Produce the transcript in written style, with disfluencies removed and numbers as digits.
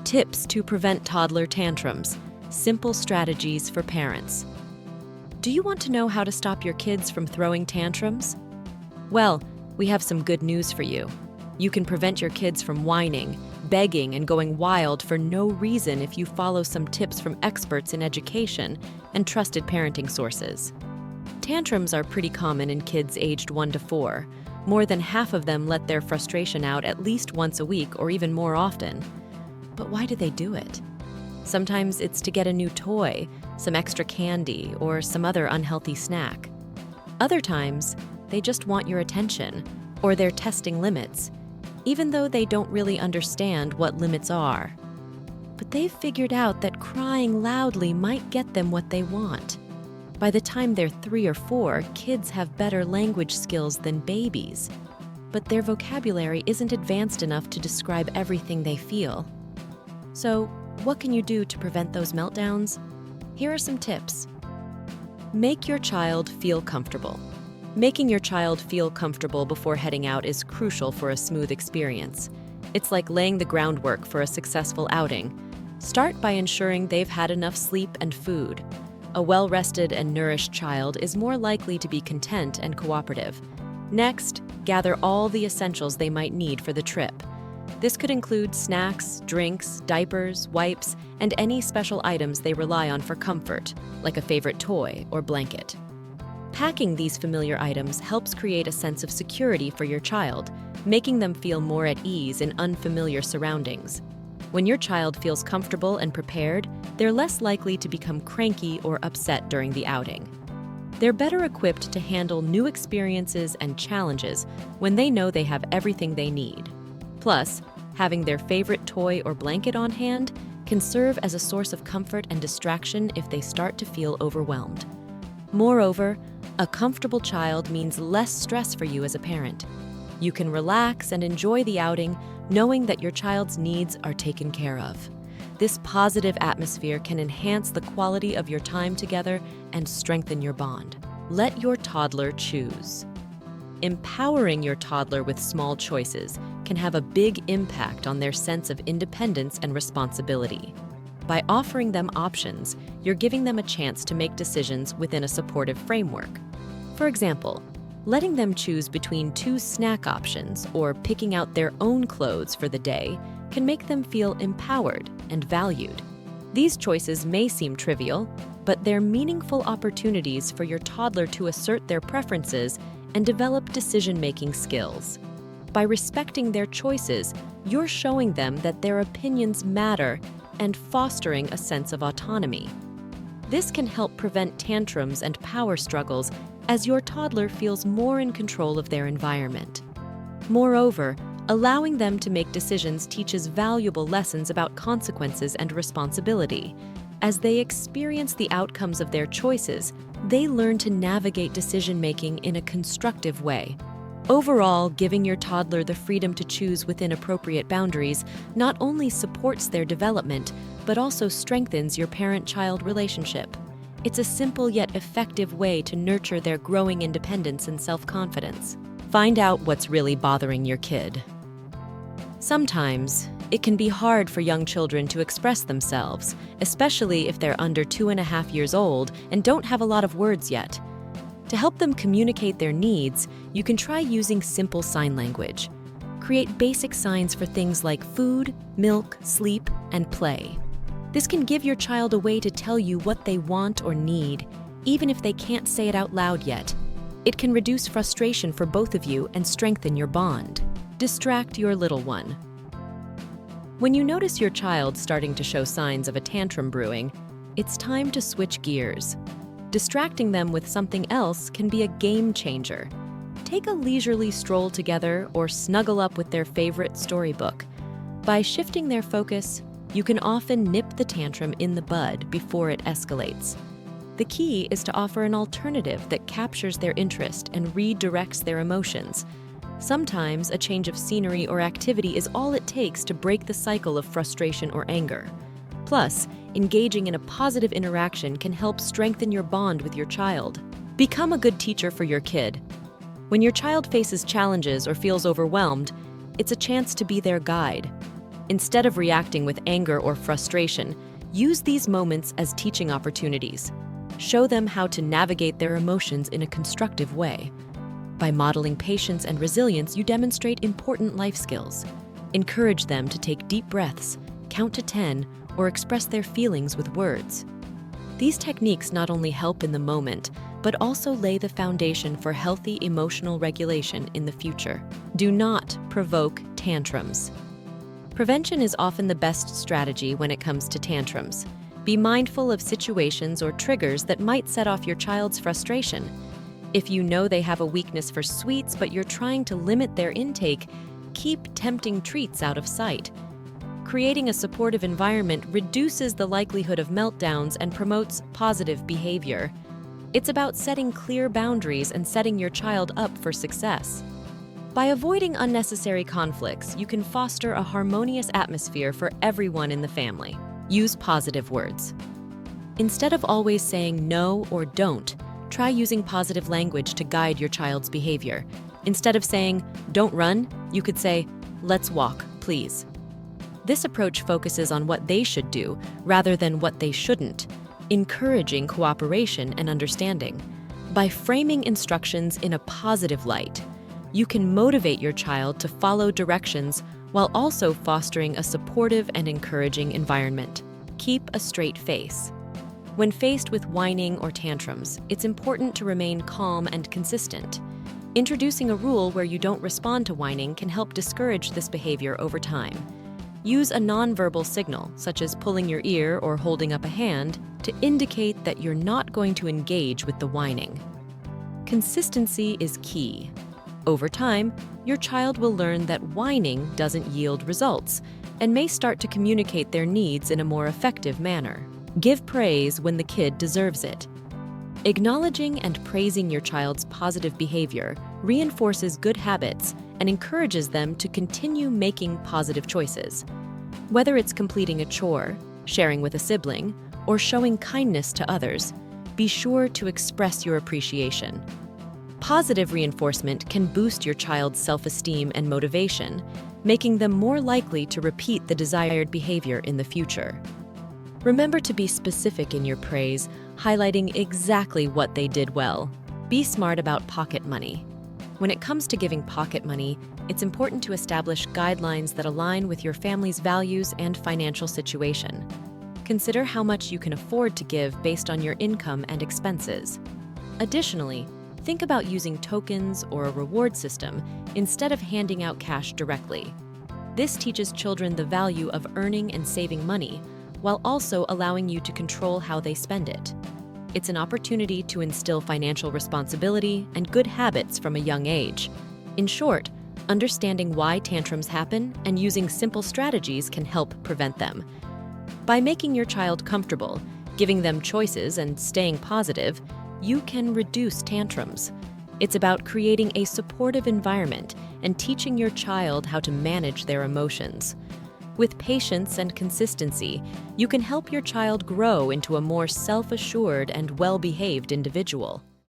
Tips to prevent toddler tantrums. Simple strategies for parents. Do you want to know how to stop your kids from throwing tantrums? Well, we have some good news for you. You can prevent your kids from whining, begging, and going wild for no reason if you follow some tips from experts in education and trusted parenting sources. Tantrums are pretty common in kids aged 1 to 4. More than half of them let their frustration out at least once a week or even more often. But why do they do it? Sometimes it's to get a new toy, some extra candy, or some other unhealthy snack. Other times, they just want your attention, or they're testing limits, even though they don't really understand what limits are. But they've figured out that crying loudly might get them what they want. By the time they're 3 or 4, kids have better language skills than babies, but their vocabulary isn't advanced enough to describe everything they feel. So, what can you do to prevent those meltdowns? Here are some tips. Make your child feel comfortable. Making your child feel comfortable before heading out is crucial for a smooth experience. It's like laying the groundwork for a successful outing. Start by ensuring they've had enough sleep and food. A well-rested and nourished child is more likely to be content and cooperative. Next, gather all the essentials they might need for the trip. This could include snacks, drinks, diapers, wipes, and any special items they rely on for comfort, like a favorite toy or blanket. Packing these familiar items helps create a sense of security for your child, making them feel more at ease in unfamiliar surroundings. When your child feels comfortable and prepared, they're less likely to become cranky or upset during the outing. They're better equipped to handle new experiences and challenges when they know they have everything they need. Plus, having their favorite toy or blanket on hand can serve as a source of comfort and distraction if they start to feel overwhelmed. Moreover, a comfortable child means less stress for you as a parent. You can relax and enjoy the outing knowing that your child's needs are taken care of. This positive atmosphere can enhance the quality of your time together and strengthen your bond. Let your toddler choose. Empowering your toddler with small choices can have a big impact on their sense of independence and responsibility. By offering them options, you're giving them a chance to make decisions within a supportive framework. For example, letting them choose between 2 snack options or picking out their own clothes for the day can make them feel empowered and valued. These choices may seem trivial, but they're meaningful opportunities for your toddler to assert their preferences and develop decision-making skills. By respecting their choices, you're showing them that their opinions matter and fostering a sense of autonomy. This can help prevent tantrums and power struggles as your toddler feels more in control of their environment. Moreover, allowing them to make decisions teaches valuable lessons about consequences and responsibility. As they experience the outcomes of their choices, they learn to navigate decision-making in a constructive way. Overall, giving your toddler the freedom to choose within appropriate boundaries not only supports their development, but also strengthens your parent-child relationship. It's a simple yet effective way to nurture their growing independence and self-confidence. Find out what's really bothering your kid. Sometimes, it can be hard for young children to express themselves, especially if they're under 2.5 years old and don't have a lot of words yet. To help them communicate their needs, you can try using simple sign language. Create basic signs for things like food, milk, sleep, and play. This can give your child a way to tell you what they want or need, even if they can't say it out loud yet. It can reduce frustration for both of you and strengthen your bond. Distract your little one. When you notice your child starting to show signs of a tantrum brewing, it's time to switch gears. Distracting them with something else can be a game changer. Take a leisurely stroll together or snuggle up with their favorite storybook. By shifting their focus, you can often nip the tantrum in the bud before it escalates. The key is to offer an alternative that captures their interest and redirects their emotions. Sometimes a change of scenery or activity is all it takes to break the cycle of frustration or anger. Plus, engaging in a positive interaction can help strengthen your bond with your child. Become a good teacher for your kid. When your child faces challenges or feels overwhelmed, it's a chance to be their guide. Instead of reacting with anger or frustration, use these moments as teaching opportunities. Show them how to navigate their emotions in a constructive way. By modeling patience and resilience, you demonstrate important life skills. Encourage them to take deep breaths, count to 10, or express their feelings with words. These techniques not only help in the moment, but also lay the foundation for healthy emotional regulation in the future. Do not provoke tantrums. Prevention is often the best strategy when it comes to tantrums. Be mindful of situations or triggers that might set off your child's frustration. If you know they have a weakness for sweets but you're trying to limit their intake, keep tempting treats out of sight. Creating a supportive environment reduces the likelihood of meltdowns and promotes positive behavior. It's about setting clear boundaries and setting your child up for success. By avoiding unnecessary conflicts, you can foster a harmonious atmosphere for everyone in the family. Use positive words. Instead of always saying no or don't, try using positive language to guide your child's behavior. Instead of saying, "Don't run," you could say, "Let's walk, please." This approach focuses on what they should do rather than what they shouldn't, encouraging cooperation and understanding. By framing instructions in a positive light, you can motivate your child to follow directions while also fostering a supportive and encouraging environment. Keep a straight face. When faced with whining or tantrums, it's important to remain calm and consistent. Introducing a rule where you don't respond to whining can help discourage this behavior over time. Use a nonverbal signal, such as pulling your ear or holding up a hand, to indicate that you're not going to engage with the whining. Consistency is key. Over time, your child will learn that whining doesn't yield results and may start to communicate their needs in a more effective manner. Give praise when the kid deserves it. Acknowledging and praising your child's positive behavior reinforces good habits and encourages them to continue making positive choices. Whether it's completing a chore, sharing with a sibling, or showing kindness to others, be sure to express your appreciation. Positive reinforcement can boost your child's self-esteem and motivation, making them more likely to repeat the desired behavior in the future. Remember to be specific in your praise, highlighting exactly what they did well. Be smart about pocket money. When it comes to giving pocket money, it's important to establish guidelines that align with your family's values and financial situation. Consider how much you can afford to give based on your income and expenses. Additionally, think about using tokens or a reward system instead of handing out cash directly. This teaches children the value of earning and saving money, while also allowing you to control how they spend it. It's an opportunity to instill financial responsibility and good habits from a young age. In short, understanding why tantrums happen and using simple strategies can help prevent them. By making your child comfortable, giving them choices, and staying positive, you can reduce tantrums. It's about creating a supportive environment and teaching your child how to manage their emotions. With patience and consistency, you can help your child grow into a more self-assured and well-behaved individual.